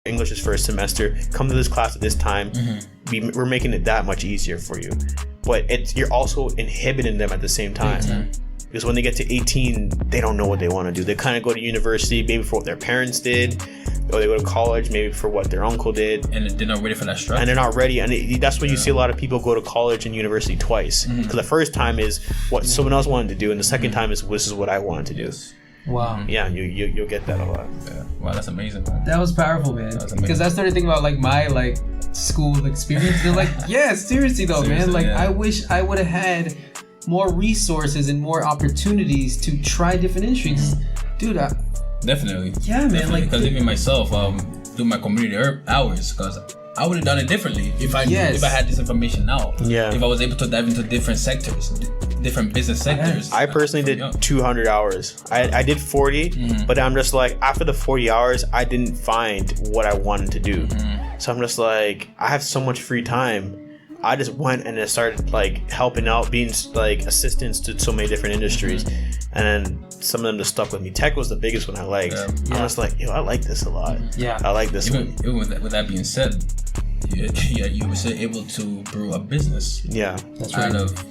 English is first semester. Come to this class at this time. We're making it that much easier for you. But you're also inhibiting them at the same time. Because when they get to 18, they don't know what they want to do. They kind of go to university maybe for what their parents did, or they go to college maybe for what their uncle did. And they're not ready for that stress. And they're not ready. And that's why you see a lot of people go to college and university twice. Because the first time is what someone else wanted to do, and the second time is this is what I wanted to do. Wow. Yeah, you'll get that a lot. Yeah. Wow, that's amazing, man. That was powerful, man. Because I started thinking about like my like school experience. They're like, yeah, seriously though, man. Like I wish I would have had more resources and more opportunities to try different industries. Dude, definitely. Yeah, man. Definitely. Like, because even myself, do my community hours, because I would have done it differently if I knew, if I had this information now. Yeah. If I was able to dive into different sectors, different business sectors. I personally did 200 hours. I did 40, but I'm just like, after the 40 hours, I didn't find what I wanted to do. So I'm just like, I have so much free time. I just went and I started like helping out, being like assistants to so many different industries, and then some of them just stuck with me. Tech was the biggest one I liked. I was like, yo, I like this a lot. Yeah, I like this one. Even with that being said, you were still able to brew a business. Yeah, that's right. Out of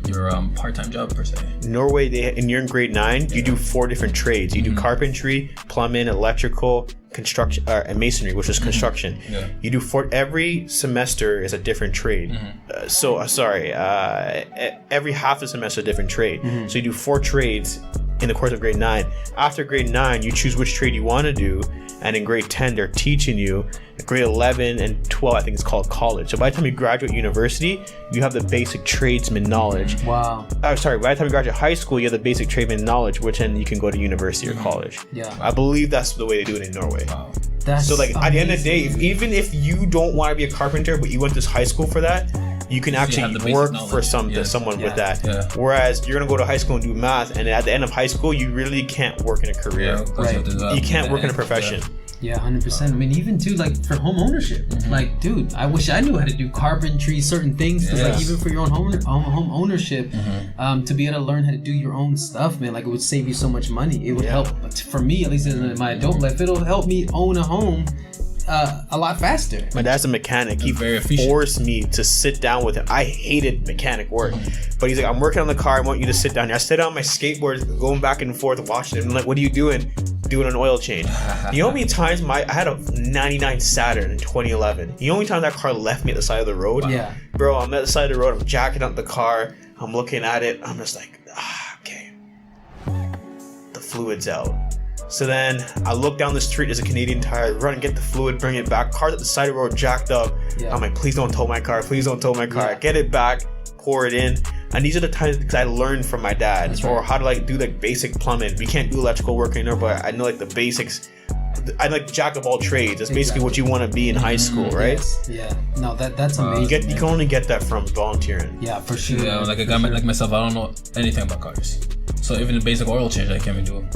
your part-time job per se. Norway, and you're in grade 9, you do 4 different trades. You do carpentry, plumbing, electrical, construction, and masonry, which is construction. You do every semester is a different trade. Every half a semester a different trade. So you do 4 trades in the course of grade 9. After grade 9, you choose which trade you want to do, and in grade 10 they're teaching you. Grade 11 and 12 I think it's called college. So by the time you graduate university, you have the basic tradesman knowledge. Wow. By the time you graduate high school, you have the basic tradesman knowledge, which then you can go to university or college. I believe that's the way they do it in Norway. Wow. So like amazing. At the end of the day, even if you don't want to be a carpenter but you went to high school for that, you can actually work for someone with that. Whereas you're gonna go to high school and do math, and at the end of high school you really can't work in a career. You can't work in a profession. Yeah, 100%. I mean, even too, like for home ownership, like, dude, I wish I knew how to do carpentry, certain things, because like even for your own home ownership, to be able to learn how to do your own stuff, man, like it would save you so much money. It would help, for me, at least in my adult life, it'll help me own a home a lot faster. My dad's a mechanic. He forced me to sit down with him. I hated mechanic work, but he's like, I'm working on the car, I want you to sit down here. I sit on my skateboard going back and forth watching it. I'm like, what are you doing? Doing an oil change. You know how many times I had a 99 Saturn in 2011. You know how many times that car left me at the side of the road? Bro, I'm at the side of the road, I'm jacking up the car, I'm looking at it, I'm just like, okay, the fluid's out. So then I look down the street, there's a Canadian Tire, run and get the fluid, bring it back. Car's at the side of the road, jacked up. I'm like, please don't tow my car, please don't tow my car. Get it back, pour it in. And these are the times because I learned from my dad, or how to like do like basic plumbing. We can't do electrical work anymore, but I know like the basics. I like jack of all trades. That's basically what you want to be in high school, right? Yeah. No, that's amazing. You can only get that from volunteering. Yeah, for sure. Yeah, like a guy like myself, I don't know anything about cars. So even the basic oil change, I can't even do.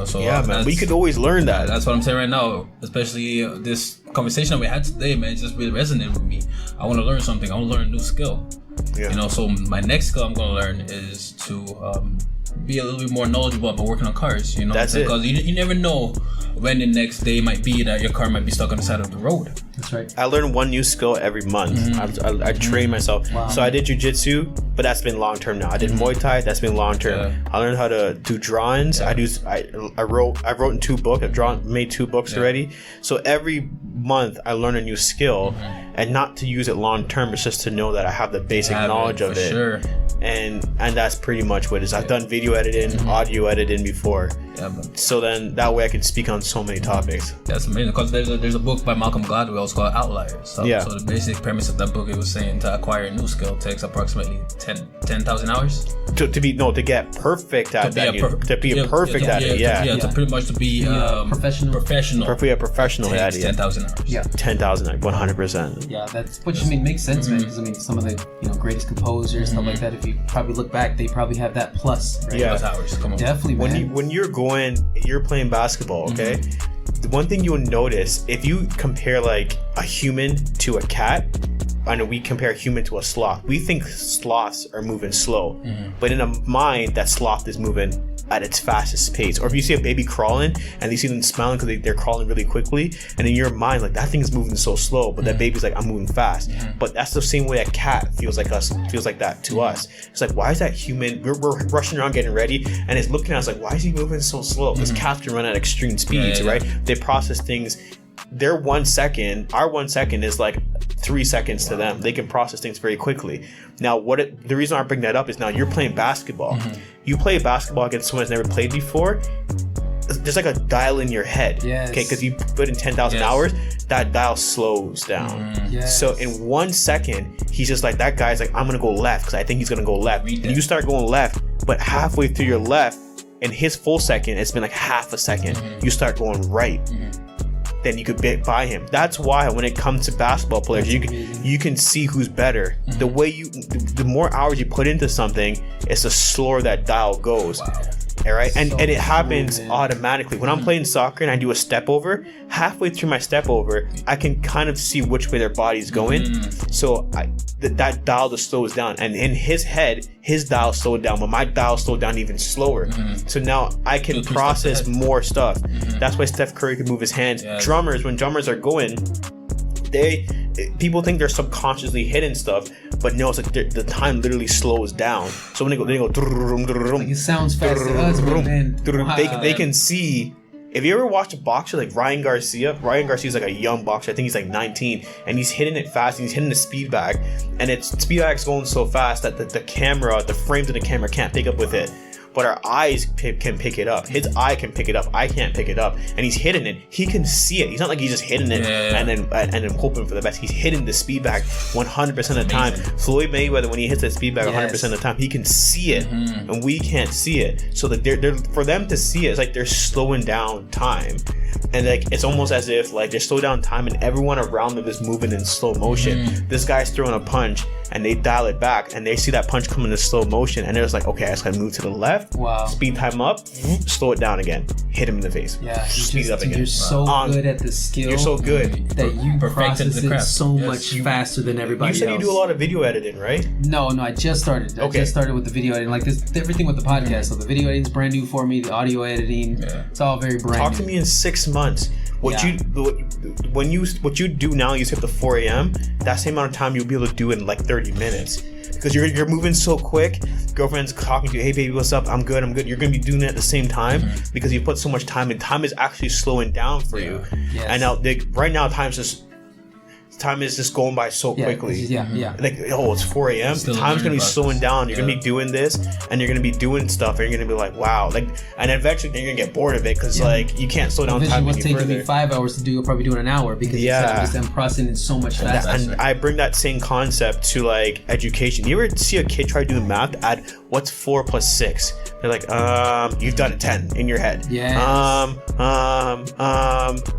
So man, we could always learn that. That's what I'm saying right now. Especially this conversation that we had today, man, it just really resonated with me. I want to learn something. I want to learn a new skill. So my next skill I'm going to learn is to be a little bit more knowledgeable about working on cars. That's it. Because you never know when the next day might be that your car might be stuck on the side of the road. That's right. I learn one new skill every month. I train myself. Wow. So I did jiu-jitsu, but that's been long term now. I did Muay Thai, that's been long term. I learned how to do drawings. I wrote in 2 books. I've made 2 books already. So every month I learn a new skill, and not to use it long term, it's just to know that I have the basic knowledge of it. Sure. And that's pretty much what it is. I've done video editing, audio editing before. So then that way I can speak on so many topics. That's amazing, because there's a book by Malcolm Gladwell called Outliers. So the basic premise of that book, it was saying to acquire a new skill takes approximately 10,000 hours. To get perfect at that. To be perfect at it. To pretty much to be professional. Professional at it. 10,000 hours. Yeah. 10,000, 100%. Yeah, that's which makes sense, man. Because some of the greatest composers, stuff like that. If you probably look back, they probably have that plus. Right? Yeah, hours. Come on. Definitely, man. When you're playing basketball, okay. The one thing you'll notice, if you compare like a human to a cat, I know we compare a human to a sloth. We think sloths are moving slow, but in a mind, that sloth is moving at its fastest pace. Or if you see a baby crawling and you see them smiling because they're crawling really quickly, and in your mind, like, that thing is moving so slow, but that baby's like, I'm moving fast. But that's the same way a cat feels like that to us. It's like, why is that human, we're rushing around getting ready, and it's looking at us like, why is he moving so slow? Because cats can run at extreme speeds, right? They process things. Their 1 second, our 1 second is like 3 seconds to them. They can process things very quickly. Now, the reason I bring that up is, now you're playing basketball. You play basketball against someone who's never played before. There's like a dial in your head, okay? Because you put in 10,000 hours, that dial slows down. So in 1 second, he's just like, that guy's like, I'm gonna go left because I think he's gonna go left. And you start going left, but halfway through your left, in his full second, it's been like half a second. You start going right. Then you could buy him. That's why when it comes to basketball players, you can see who's better. The way the more hours you put into something, it's the slower that dial goes. All right, and it happens automatically. When I'm playing soccer and I do a step over, halfway through my step over, I can kind of see which way their body's going. So that dial just slows down, and in his head, his dial slowed down, but my dial slowed down even slower. So now I can process more stuff. That's why Steph Curry can move his hands. When drummers are going, people think they're subconsciously hitting stuff, but no, it's like the time literally slows down. So when they go like, it sounds fast to us, but man, they can see. If you ever watch a boxer like Ryan Garcia's like a young boxer. I think he's like 19, and he's hitting it fast, and he's hitting the speed bag, and its speed bag's going so fast that the frames of the camera can't pick up with it. But our eyes can pick it up. His eye can pick it up. I can't pick it up. And he's hitting it. He can see it. He's not like he's just hitting it and then hoping for the best. He's hitting the speed bag 100% of the time. Floyd Mayweather, when he hits that speed bag 100% of the time, he can see it, and we can't see it. So that they're for them to see it, it's like they're slowing down time. And like it's almost as if like they slow down time, and everyone around them is moving in slow motion. This guy's throwing a punch, and they dial it back, and they see that punch coming in slow motion, and they're just like, okay, I just gotta move to the left. Speed time up, slow it down again, hit him in the face. Speed it up again. You're so good at the skill. You're so good that you process it so much faster than everybody else. You said you do a lot of video editing, right? No, I just started. I just started with the video editing, like this, everything with the podcast. So the video editing is brand new for me. The audio editing, it's all very brand new. Talk to me in 6 months. What you do now, you set up to 4 a.m. That same amount of time you'll be able to do in like 30 minutes. Because you're moving so quick. Girlfriend's talking to you, hey baby, what's up? I'm good. You're gonna be doing it at the same time because you put so much time, and time is actually slowing down for you. And now right now time is just going by so quickly. Like, it's 4 a.m. Time's gonna be slowing down. You're gonna be doing this, and you're gonna be doing stuff, and you're gonna be like, wow. Like, and eventually you're gonna get bored of it because like you can't slow down time any further. What's taking me 5 hours to do, you'll probably do in an hour because I'm processing so much faster. And I bring that same concept to like education. You ever see a kid try to do math? Add what's 4 plus 6? They're like, you've done it 10 in your head.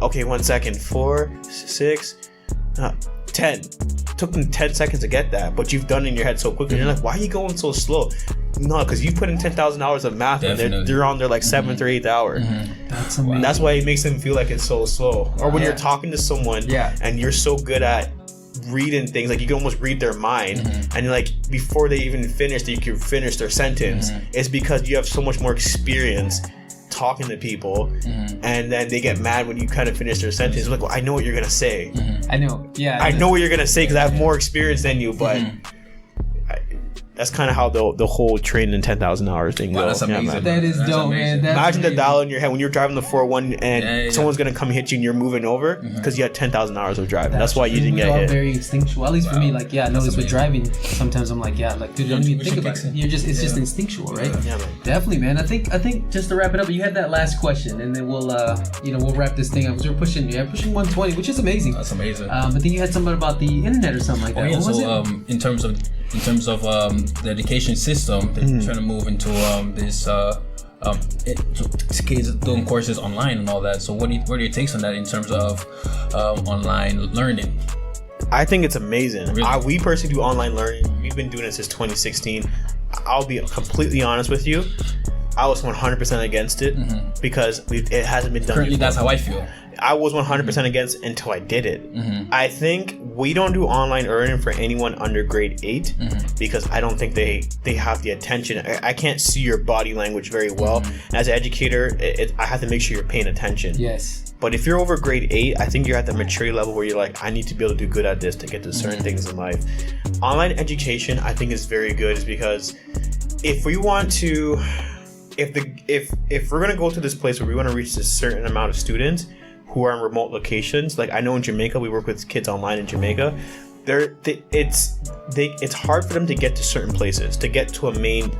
Okay, 1 second. 4, 6. 10. Took them 10 seconds to get that, but you've done it in your head so quickly. You're like, why are you going so slow? No, because you put in 10,000 hours of math, and they're on their like 7th or 8th hour. That's amazing. That's why it makes them feel like it's so slow. Or when you're talking to someone, and you're so good at reading things, like you can almost read their mind, and like before they even finish, you can finish their sentence. It's because you have so much more experience talking to people, and then they get mad when you kind of finish their sentence. Like, well, I know what you're gonna say. I know. I know what you're gonna say because I have more experience than you, but that's kind of how the whole training in 10,000 hours thing goes. That's amazing. That is dope, man. Imagine the dial in your head when you're driving the 401 and someone's gonna come hit you and you're moving over because you had 10,000 hours of driving. That's why you didn't get hit. Very instinctual. At least for me, like, I notice with driving, sometimes I'm like, dude, you don't even think about it. It's just instinctual, right? Yeah, man. Definitely, man. I think just to wrap it up, you had that last question, and then we'll wrap this thing up because we're pushing 120, which is amazing. That's amazing. But then you had something about the internet or something like that. What was it? In terms of the education system, they're trying to move into this kids doing courses online and all that. So what are your takes on that in terms of online learning? I think it's amazing. Really? We personally do online learning. We've been doing it since 2016. I'll be completely honest with you. I was 100% against it because it hasn't been done Currently, before. that's how I feel. I was 100% against it until I did it. I think we don't do online learning for anyone under grade 8 because I don't think they have the attention. I can't see your body language very well. As an educator, I have to make sure you're paying attention. Yes. But if you're over grade 8, I think you're at the maturity level where you're like, I need to be able to do good at this to get to certain things in life. Online education, I think, is very good, is because if we want to, if we're gonna go to this place where we want to reach a certain amount of students who are in remote locations, like I know in Jamaica, we work with kids online in Jamaica. It's hard for them to get to certain places, to get to a main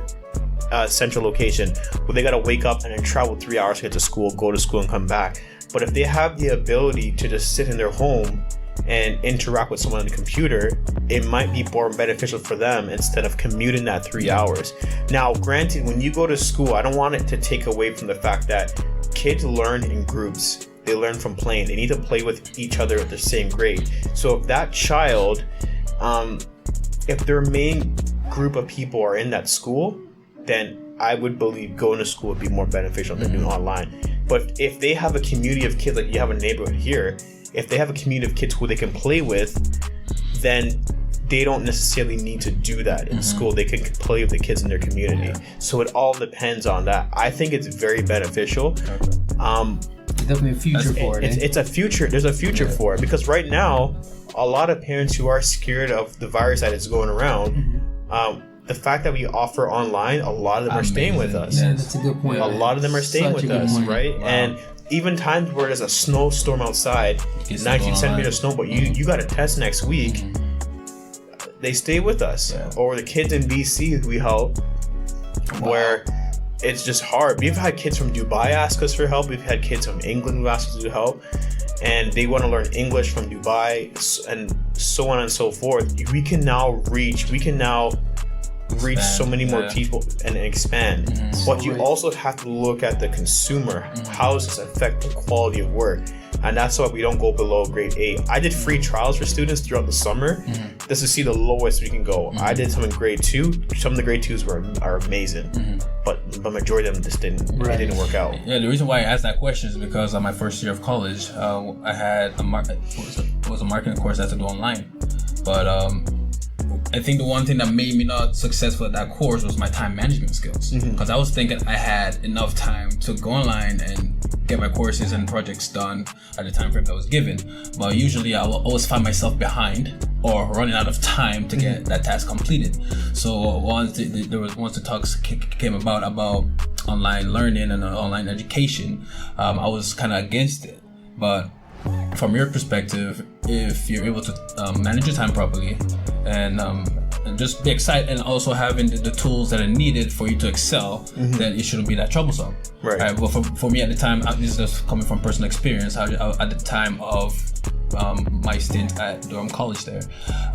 central location where they gotta wake up and then travel 3 hours to get to school, go to school, and come back. But if they have the ability to just sit in their home and interact with someone on the computer, it might be more beneficial for them instead of commuting that 3 hours. Now, granted, when you go to school, I don't want it to take away from the fact that kids learn in groups. They learn from playing. They need to play with each other at the same grade. So if that child, if their main group of people are in that school, then I would believe going to school would be more beneficial than doing online. But if they have a community of kids, like you have a neighborhood here, if they have a community of kids who they can play with, then they don't necessarily need to do that in school. They can play with the kids in their community. So it all depends on that. I think it's very beneficial. Definitely a future for it. It's a future. There's a future for it, because right now, a lot of parents who are scared of the virus that is going around, the fact that we offer online, a lot of them are staying with us. Yeah, that's a good point. A lot of them are staying with us, right? Wow. And even times where there's a snowstorm outside, 19 centimeter snow, but you got a test next week, they stay with us. Or the kids in BC who we help, where it's just hard. We've had kids from Dubai ask us for help. We've had kids from England who ask us to help, and they want to learn English from Dubai, and so on and so forth. We can now reach so many more people and expand. But you also have to look at the consumer. How does this affect the quality of work? And that's why we don't go below grade 8. I did free trials for students throughout the summer just to see the lowest we can go. I did some in grade 2. Some of the grade 2s are amazing, but the majority of them just didn't work out. Yeah, the reason why I asked that question is because on my first year of college, I had a marketing course I had to do online. But I think the one thing that made me not successful at that course was my time management skills, because I was thinking I had enough time to go online and get my courses and projects done at the time frame that was given, but usually I will always find myself behind or running out of time to get that task completed. So once the talks came about online learning and online education, I was kind of against it. But from your perspective, if you're able to manage your time properly and just be excited, and also having the tools that are needed for you to excel, then it shouldn't be that troublesome. Right. But for me at the time, this is just coming from personal experience. At the time of my stint at Durham College there,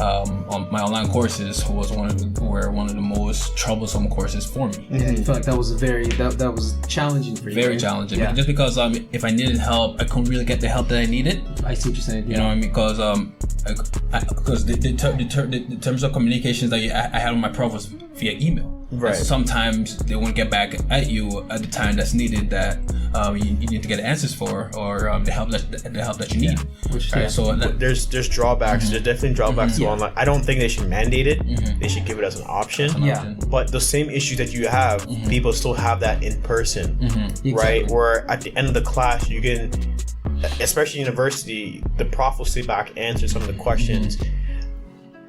on my online courses were one of the most troublesome courses for me. Yeah, I feel like that was that was challenging for you. Very challenging. Yeah. Just because if I needed help, I couldn't really get the help that I needed. I see what you're saying. You know what I mean? Because the terms of communications that I had with my prof was via email. Right. And sometimes they won't get back at you at the time that's needed that you need to get answers for, or the help that you need. Right? So there's drawbacks. There's definitely drawbacks to online. I don't think they should mandate it. They should give it as an option. But the same issues that you have, people still have that in person, right? Where at the end of the class, you can, especially university, the prof will sit back, answer some of the questions.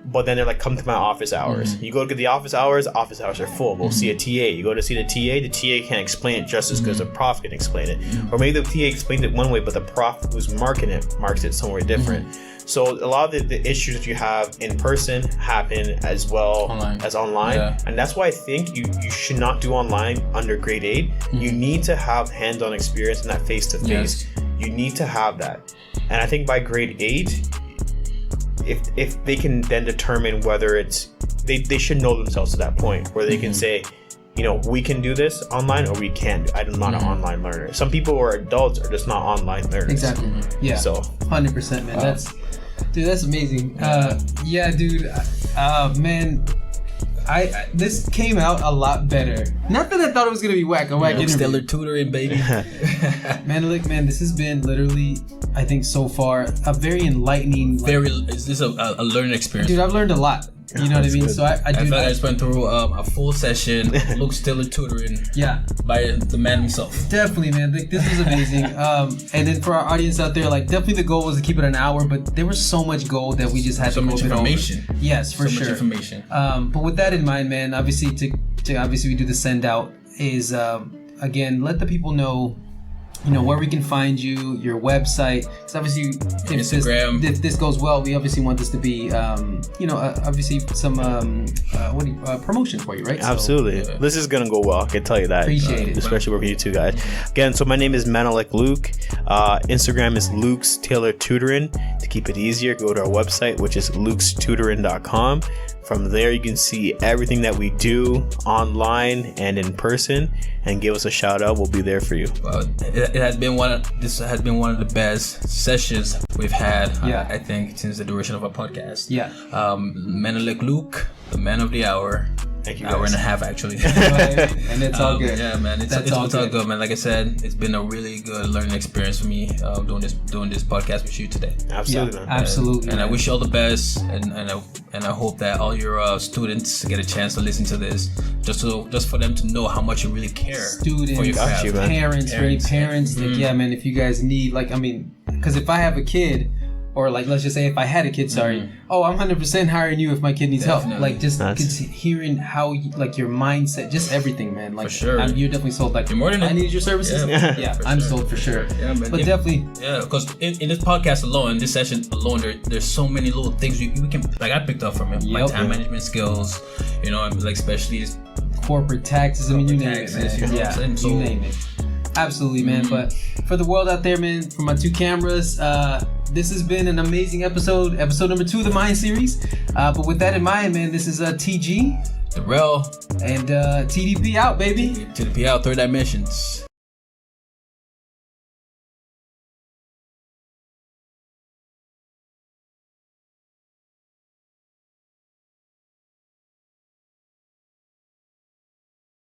But then they're like, come to my office hours. You go to the office hours are full. Go see a TA. You go to see the TA can't explain it just as good as the prof can explain it. Or maybe the TA explained it one way, but the prof who's marking it marks it somewhere different. So a lot of the issues that you have in person happen as well as online. And that's why I think you should not do online under grade 8. You need to have hands-on experience and that face-to-face. You need to have that. And I think by grade 8, if they can then determine whether it's, they should know themselves to that point where they can say, you know, we can do this online or we can't. I'm not an online learner. Some people who are adults are just not online learners. Exactly. Yeah. So 100%, man. That's amazing. Man, this came out a lot better. Not that I thought it was gonna be whack. Tailored Tutoring, baby. Menelek, man, this has been literally I think so far a very enlightening. Is this a learning experience? Dude, I've learned a lot. You know what I mean? Good. So I feel like I just went through a full session. Luke's Tailored Tutoring. Yeah. By the man himself. Definitely, man. Like, this was amazing. And then for our audience out there, like definitely the goal was to keep it an hour, but there was so much gold that we just had to go a bit information. Over. Yes, for sure. So much information. But with that in mind, man, obviously to obviously we do the send out is again, let the people know, you know, where we can find you, your website. So obviously, if this goes well, we obviously want this to be, you know, obviously some promotion for you, right? Absolutely. So, this is gonna go well. I can tell you that. Appreciate it, especially with you two guys. Again, so my name is Menelek Luke. Instagram is Luke's Tailored Tutoring. To keep it easier, go to our website, which is lukestutoring.com. From there, you can see everything that we do online and in person, and give us a shout out. We'll be there for you. It has been this has been one of the best sessions we've had. I think since the duration of our podcast. Yeah. Menelek Luke, the man of the hour. Thank you. Hour and a half actually. And it's all good. Yeah, man. It's all good, man. Like I said, it's been a really good learning experience for me doing this podcast with you today. Absolutely, yeah, absolutely. And I wish you all the best, and I hope that all your students get a chance to listen to this, just for them to know how much you really care. Students, for your craft. parents. Like, yeah, man. If you guys need, like, I mean, because if I have a kid. Or like, let's just say if I had a kid, oh, I'm 100% hiring you if my kid needs help. Like, just hearing how, like, your mindset, just everything, man. Like, for sure. You're definitely sold. Like, I need your services. Yeah, I'm sold for sure. Yeah, man. But definitely. Yeah, because in this podcast alone, in this session alone, there's so many little things we can, like, I picked up from him. Like time management skills, you know, like especially corporate taxes. I mean, you name it, man. You name it. Absolutely, man. But for the world out there, man, for my two cameras, this has been an amazing episode number 2 of the Mind series. But with that in mind, man, this is TG Durrel and TDP out, baby. TDP out, Third Dimensions.